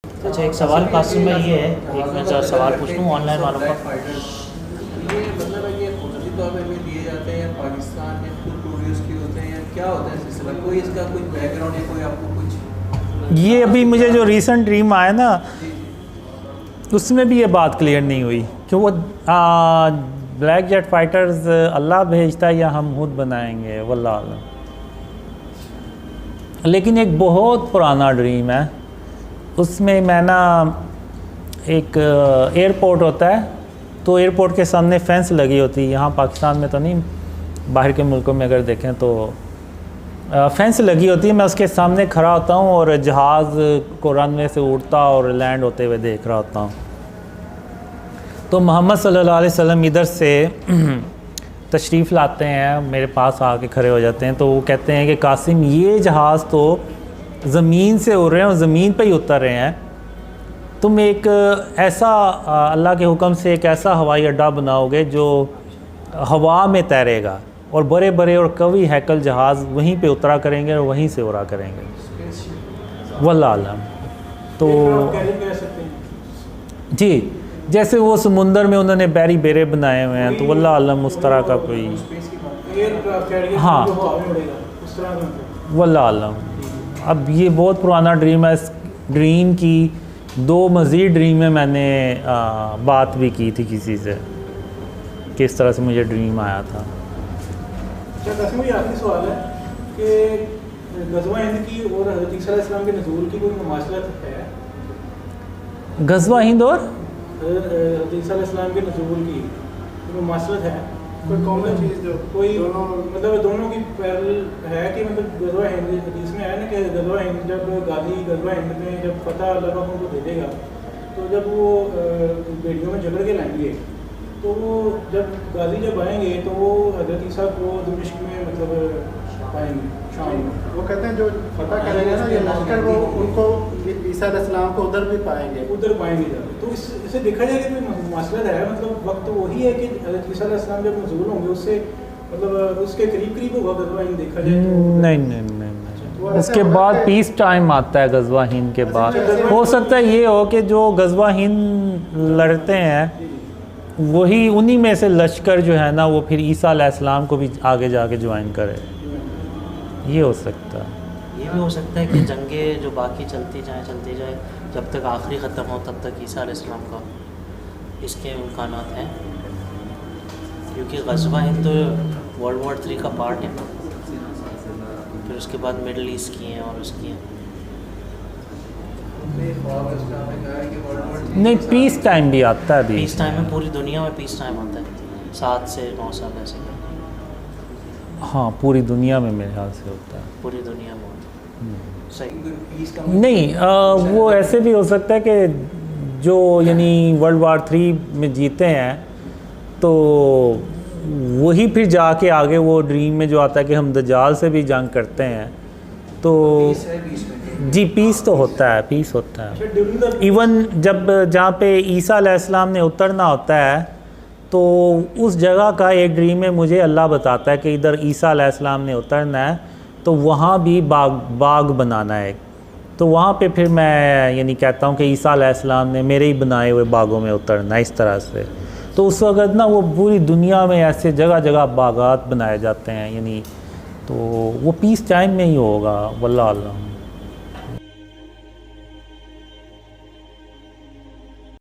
अच्छा, एक सवाल कासिम में ये है, एक मैं जरा सवाल पूछ लूँ ऑनलाइन वालों का। ये मतलब ये कुदरती तौर पे भी दिए जाते हैं या पाकिस्तान में खुद प्रोड्यूस किए होते हैं या क्या होता है सिलसिला, कोई इसका कुछ बैकग्राउंड या कोई आपको कुछ? ये अभी मुझे जो रीसेंट ड्रीम आया ना, उसमें भी ये बात क्लियर नहीं हुई कि वो ब्लैक जेट फाइटर्स अल्लाह भेजता है या हम खुद बनाएंगे, वल्लाह आलम। लेकिन एक बहुत पुराना ड्रीम है, उसमें मैं ना एक एयरपोर्ट होता है, तो एयरपोर्ट के सामने फेंस लगी होती है। यहाँ पाकिस्तान में तो नहीं, बाहर के मुल्कों में अगर देखें तो फेंस लगी होती है। मैं उसके सामने खड़ा होता हूँ और जहाज़ को रनवे से उड़ता और लैंड होते हुए देख रहा होता हूँ। तो मोहम्मद सल्लल्लाहु अलैहि वसल्लम इधर से तशरीफ़ लाते हैं, मेरे पास आके खड़े हो जाते हैं। तो वो कहते हैं कि कासिम, ये जहाज़ तो ज़मीन से उड़ रहे हैं और ज़मीन पे ही उतर रहे हैं, तुम एक ऐसा अल्लाह के हुक्म से एक ऐसा हवाई अड्डा बनाओगे जो हवा में तैरेगा और बड़े बड़े और कवी हैकल जहाज़ वहीं पे उतरा करेंगे और वहीं से उड़ा करेंगे, वल्लाह आलम। तो जी, जैसे वो समुंदर में उन्होंने बैरी बेरे बनाए हुए हैं, तो वल्लाह आलम उस तरह का कोई, हाँ वल्लाह आलम। अब ये बहुत पुराना ड्रीम है। इस ड्रीम की दो मज़ीद ड्रीम में मैंने बात भी की थी किसी से, किस तरह से मुझे ड्रीम आया था। अच्छा कासिम, ये आखिरी सवाल है कि ग़ज़वा हिंद की और हज़रत ईसा अलैहिस्सलाम के नज़ूल की कोई मुमासलत है? ग़ज़वा हिंद और हज़रत ईसा अलैहिस्सलाम के नज़ूल की कोई मुमासलत है? कोई कॉमन चीज़ जो कोई मतलब दोनों की पैरेलल है कि मतलब ग़ज़वा हिंद हदीस में है ना कि ग़ज़वा हिंद जब गाज़ी ग़ज़वा हिंद में जब फतह अल्लाह उनको दे देगा, तो जब वो बेड़ियों में झगड़ के लाएंगे, तो वो जब गाज़ी जब आएंगे तो वो हज़रत ईसा को दमिश्क में मतलब पाएंगे शाम में। वो कहते हैं जो फतह करेंगे ना ये लश्कर, वो उनको ईसा अलैहिस्सलाम को उधर भी पाएंगे जाके। तो इसे देखा जाए कि कोई मसला है, मतलब वक्त वही है कि हज़रत ईसा अलैहिस्सलाम जब नज़ूल होंगे उससे मतलब उसके करीब होगा ग़ज़वा हिंद देखा जाए तो? नहीं, उसके बाद पीस टाइम आता है ग़ज़वा हिंद के बाद। हो सकता है ये हो कि जो ग़ज़वा हिंद लड़ते हैं वही उन्हीं में से लश्कर जो है ना वो फिर ईसा अलैहिस्सलाम को भी आगे जाके ज्वाइन करे, ये हो सकता है। ये भी हो सकता है कि जंगें जो बाकी चलती जाए जब तक आखिरी ख़त्म हो तब तक ईसा अलैहिस्सलाम का, इसके इम्कानात हैं, क्योंकि ग़ज़वा हिंद तो वर्ल्ड वॉर 3 का पार्ट है, फिर उसके बाद मिडल ईस्ट की हैं और उसकी हैं। नहीं, पीस टाइम भी आता है। पीस टाइम में पूरी दुनिया में पीस टाइम आता है 7 से 9 साल ऐसे। हाँ, पूरी दुनिया में मेरे ख्याल से होता है, पूरी दुनिया में सही। नहीं, वो ऐसे भी हो सकता है कि जो यानी वर्ल्ड वार 3 में जीते हैं तो वही फिर जाके आगे वो ड्रीम में जो आता है कि हम दज्जाल से भी जंग करते हैं, तो जी पीस तो होता है, पीस होता है। इवन जब जहाँ पे ईसा अलैहिस्सलाम ने उतरना होता है तो उस जगह का एक ड्रीम में मुझे अल्लाह बताता है कि इधर ईसा अलैहिस्सलाम ने उतरना है, तो वहाँ भी बाग बनाना है। तो वहाँ पे फिर मैं यानी कहता हूँ कि ईसा अलैहिस्सलाम ने मेरे ही बनाए हुए बागों में उतरना है, इस तरह से। तो उस वक्त ना वो पूरी दुनिया में ऐसे जगह जगह बागात बनाए जाते हैं, यानी तो वो पीस टाइम में ही होगा, वल्लाह अल्लाह।